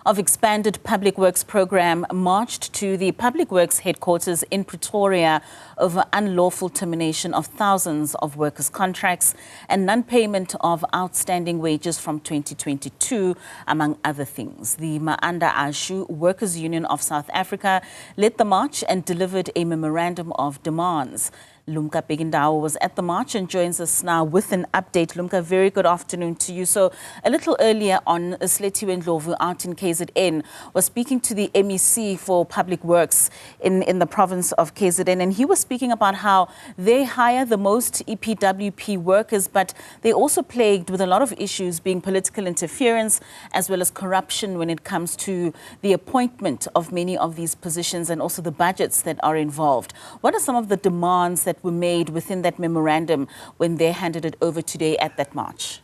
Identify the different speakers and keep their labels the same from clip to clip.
Speaker 1: of expanded public works program marched to the public works headquarters in Pretoria over unlawful termination of thousands of workers' contracts and non-payment of outstanding wages from 2022, among other things. The Maanda Ashu Workers' Union of South Africa led the march and delivered a memorandum of demands. Lumka Bekindawo was at the march and joins us now with an update. Lumka, very good afternoon to you. So a little earlier on, Sletiwe Ndlovu out in KZN was speaking to the MEC for Public Works in the province of KZN, and he was speaking about how they hire the most EPWP workers, but they're also plagued with a lot of issues, being political interference as well as corruption when it comes to the appointment of many of these positions and also the budgets that are involved. What are some of the demands that were made within that memorandum when they handed it over today at that march?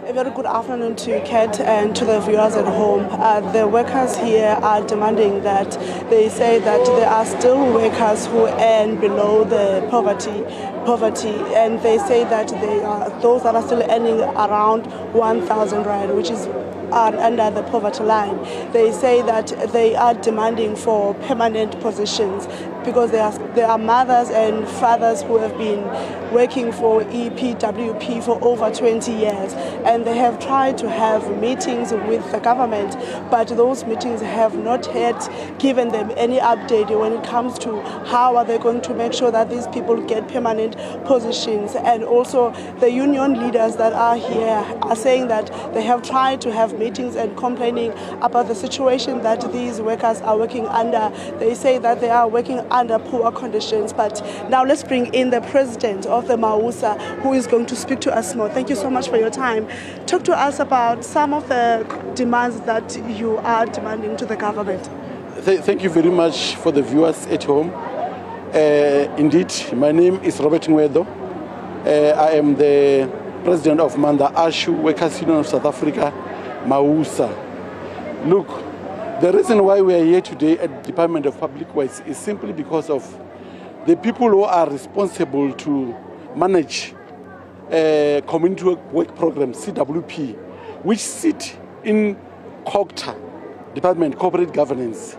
Speaker 2: A very good afternoon to Kat and to the viewers at home. The workers here are demanding that they say that there are still workers who earn below the poverty, and they say that they are those that are still earning around 1,000 rand, which is under the poverty line. They say that they are demanding for permanent positions because there are mothers and fathers who have been working for EPWP for over 20 years, and they have tried to have meetings with the government, but those meetings have not yet given them any update when it comes to how are they going to make sure that these people get permanent positions. And also the union leaders that are here are saying that they have tried to have meetings and complaining about the situation that these workers are working under. They say that they are working under poor conditions. But now let's bring in the president of the Mausa, who is going to speak to us more. Thank you so much for your time. Talk to us about some of the demands that you are demanding to the government.
Speaker 3: Thank you very much for the viewers at home. Indeed, my name is Robert Ngwedo. I am the president of Maanda Ashu Workers' Union of South Africa, Mausa. Look, the reason why we are here today at the Department of Public Works is simply because of the people who are responsible to manage community work program, CWP, which sit in COGTA, Department Corporate Governance.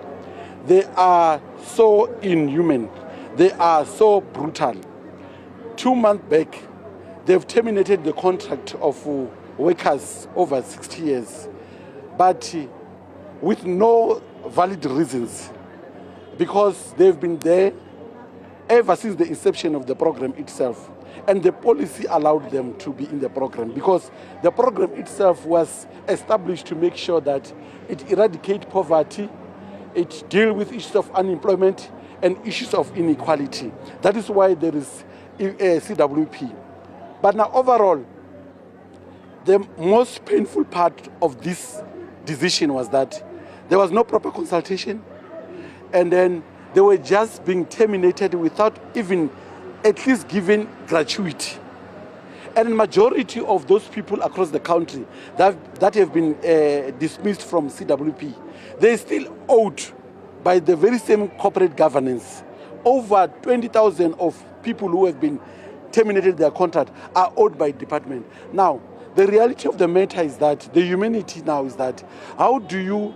Speaker 3: They are so inhumane. They are so brutal. 2 months back, they've terminated the contract of workers over 60 years, but with no valid reasons, because they've been there ever since the inception of the program itself. And the policy allowed them to be in the program because the program itself was established to make sure that it eradicates poverty, it deals with issues of unemployment and issues of inequality. That is why there is a CWP. But now overall, the most painful part of this decision was that there was no proper consultation, and then they were just being terminated without even at least giving gratuity. And the majority of those people across the country that have been dismissed from CWP, they're still owed by the very same corporate governance. Over 20,000 of people who have been terminated their contract are owed by department. Now, the reality of the matter is that the humanity now is that how do you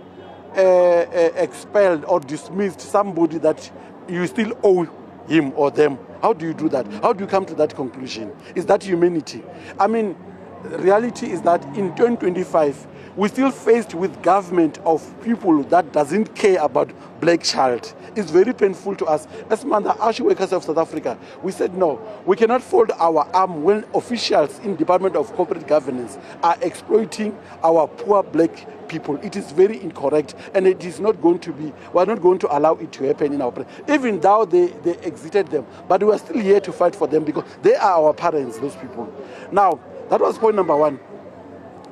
Speaker 3: expel or dismiss somebody that you still owe him or them? How do you do that? How do you come to that conclusion? Is that humanity? I mean, the reality is that in 2025, we're still faced with government of people that doesn't care about black child. It's very painful to us. As Maanda Ashu Workers of South Africa, we said no, we cannot fold our arm when officials in Department of Corporate Governance are exploiting our poor black people. It is very incorrect, and it is not going to be, we're not going to allow it to happen in our place. Even though they exited them, but we are still here to fight for them because they are our parents, those people. Now, that was point number one.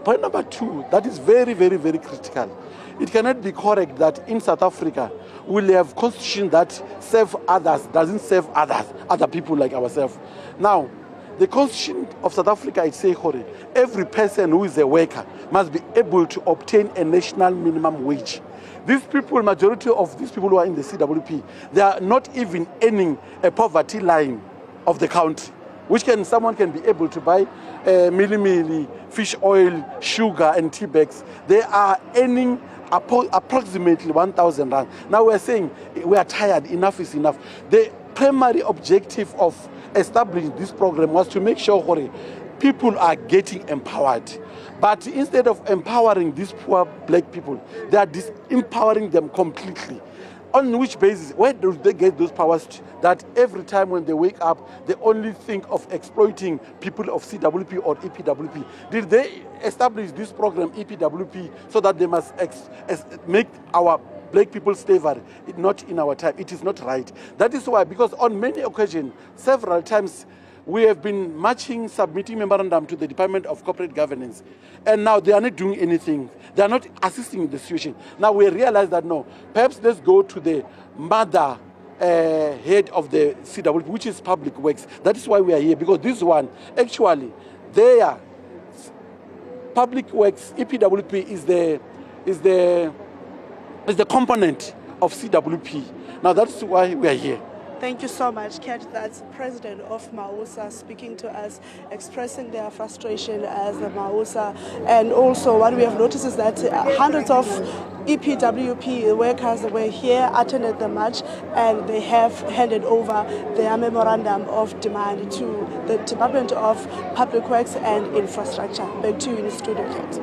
Speaker 3: Point number two, that is very, very, very critical. It cannot be correct that in South Africa, we'll have constitution that serve others, doesn't serve other people like ourselves. Now, the constitution of South Africa, it says, every person who is a worker must be able to obtain a national minimum wage. These people, majority of these people who are in the CWP, they are not even earning a poverty line of the country. which someone can be able to buy milli, fish oil, sugar, and tea bags. They are earning approximately 1,000 rand. Now we're saying we are tired, enough is enough. The primary objective of establishing this program was to make sure people are getting empowered. But instead of empowering these poor black people, they are disempowering them completely. On which basis, where do they get those powers that every time when they wake up, they only think of exploiting people of CWP or EPWP? Did they establish this program, EPWP, so that they must make our black people slavery? Not in our time. It is not right. That is why, because on many occasions, several times, we have been marching, submitting memorandum to the Department of Corporate Governance, and now they are not doing anything. They are not assisting in the situation. Now we realize that no, perhaps let's go to the mother head of the CWP, which is Public Works. That is why we are here, because this one, actually, their Public Works, EPWP is the component of CWP. Now that's why we are here.
Speaker 2: Thank you so much, Kat. That's President of Mausa speaking to us, expressing their frustration as the Mausa. And also what we have noticed is that hundreds of EPWP workers were here, attended the march, and they have handed over their memorandum of demand to the Department of Public Works and Infrastructure. Back to you in the studio, Kat.